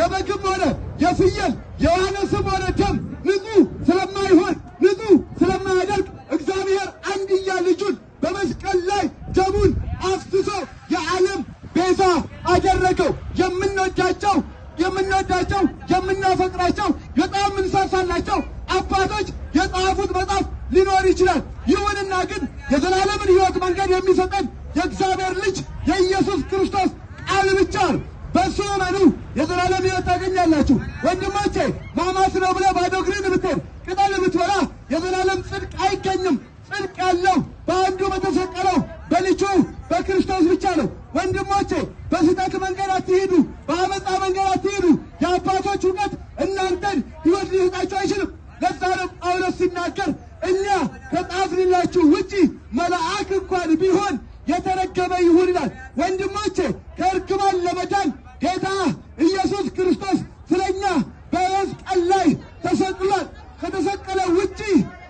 የበግም ሆነ የፍየል የዋነስም ሆነ ደም ንጹሕ ስለማይሆን ንጹሕ ስለማያደርግ እግዚአብሔር አንድያ ልጁን በመስቀል ላይ ደሙን አፍስሶ የዓለም ቤዛ አደረገው። የምንወዳቸው የምናፈቅራቸው በጣም የምንሳሳላቸው አባቶች የጻፉት መጽሐፍ ሊኖር ይችላል። ይሁንና ግን የዘላለምን ሕይወት መንገድ የሚሰጠን የእግዚአብሔር ልጅ የኢየሱስ ክርስቶስ ቃል ብቻ ነው። በሱ እመኑ የዘላለም ሕይወት ታገኛላችሁ። ወንድሞቼ ማማስ ነው ብለህ ባዶ እግርህን ብትሄድ ቅጠል ብትበላ የዘላለም ጽድቅ አይገኝም። ጽድቅ ያለው በአንዱ በተሰቀለው በልጁ በክርስቶስ ብቻ ነው። ወንድሞቼ በስህተት መንገድ አትሂዱ፣ በአመፃ መንገድ አትሂዱ። የአባቶች እውቀት እናንተን ሕይወት ሊሰጣችሁ አይችልም። ለዛ ነው ጳውሎስ ሲናገር እኛ ከጻፍንላችሁ ውጪ መልአክ እንኳን ቢሆን የተረገመ ይሁን ይላል። ወንድሞቼ ከእርግማን ለመዳን ጌታ ኢየሱስ ክርስቶስ ስለኛ በመስቀል ላይ ተሰቅሏል። ከተሰቀለ ውጪ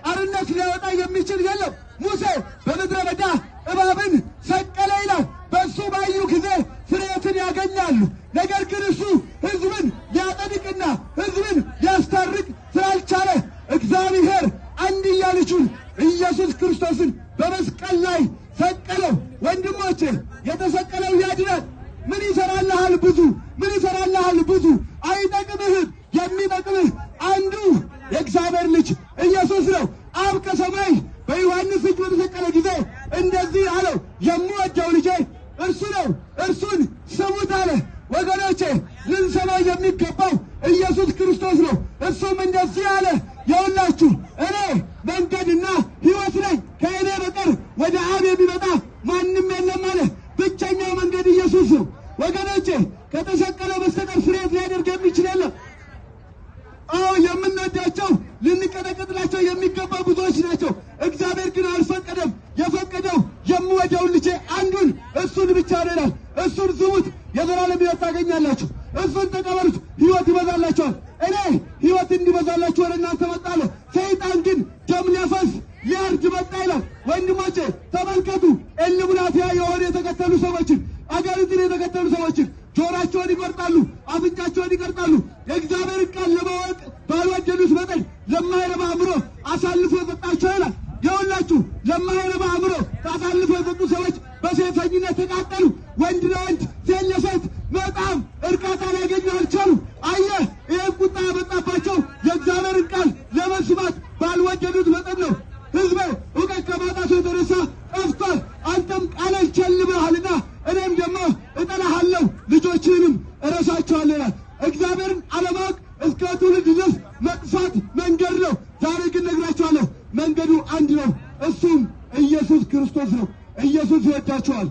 አርነት ሊያወጣ የሚችል የለም። ሙሴ በምድረ በዳ እባብን ሰቀለ ይላል። በእሱ ባዩ ጊዜ ፍሬትን ያገኛሉ። ነገር ግን እሱ ሕዝብን ሊያጸድቅና ሕዝብን ሊያስታርቅ ስላልቻለ እግዚአብሔር አንድያ ልጁን ኢየሱስ ክርስቶስን በመስቀል ላይ ሰቀለው። ወንድሞቼ የተሰቀለው ያድናል። ምን ይሰራልሃል? ብዙ አይጠቅምህም። የሚጠቅምህ አንዱ የእግዚአብሔር ልጅ ኢየሱስ ነው። አብ ከሰማይ በዮሐንስ እጅ በተሰቀለ ጊዜ እንደዚህ አለው፣ የምወደው ልጄ እርሱ ነው፣ እርሱን ስሙት አለ። ወገኖቼ ልንሰማው የሚገባው ኢየሱስ ክርስቶስ ነው። እሱም እንደዚህ አለ፣ የሁላችሁ እኔ መንገድና ሕይወት ነኝ፣ ከእኔ በቀር ወደ አብ የሚመጣ ማንም የለም አለ። ብቸኛው መንገድ ኢየሱስ ነው። ወገኖቼ ከተሰቀለው በስተቀር ፍሬት ሊያደርግ የሚችል የለም። አዎ የምንወዳቸው ልንቀጠቅጥላቸው የሚገባ ብዙዎች ናቸው። እግዚአብሔር ግን አልፈቀደም። የፈቀደው የምወደውን ልጄ አንዱን እሱን ብቻ ነው ይላል። እሱን ስሙት፣ የዘላለም ሕይወት ታገኛላችሁ። እሱን ተቀበሉት፣ ሕይወት ይበዛላችኋል። እኔ ሕይወት እንዲበዛላችሁ ወደ እናንተ መጣለሁ። ሰይጣን ግን ደም ሊያፈስ ሊያርድ መጣ ይላል። ወንድሞቼ ተመልከቱ፣ ኤልሙናትያ የሆነ የተከተሉ ሰዎችን፣ አጋንንትን የተከተሉ ሰዎችን ጆሮአቸውን ይቆርጣሉ፣ አፍንጫቸውን ይቆርጣሉ። የእግዚአብሔርን ቃል ለማወቅ ባልወደዱት መጠን ለማይረባ አእምሮ አሳልፎ የሰጣቸው ይላል። የሁላችሁ ለማይረባ አእምሮ አሳልፎ የሰጡ ሰዎች በሴሰኝነት ተቃጠሉ። ወንድ ለወንድ ሴት ለሴት በጣም እርካታ ሊያገኙ አልቻሉ። አየህ፣ ይህን ቁጣ ያመጣባቸው የእግዚአብሔርን ቃል ለመስማት ባልወደዱት መጠን ነው። ሕዝቤ እውቀት ከማጣቱ የተነሳ ጠፍቷል። አንተም ቃሌን ቸል ብለሃልና እኔም ደግሞ እጠላሃለሁ፣ ልጆችህንም እረሳቸዋለሁ ይላል። እግዚአብሔርን አለማወቅ እስከ ትውልድ ድረስ መጥፋት መንገድ ነው። ዛሬ ግን ነግራችኋለሁ፣ መንገዱ አንድ ነው፣ እሱም ኢየሱስ ክርስቶስ ነው። ኢየሱስ ይወዳችኋል።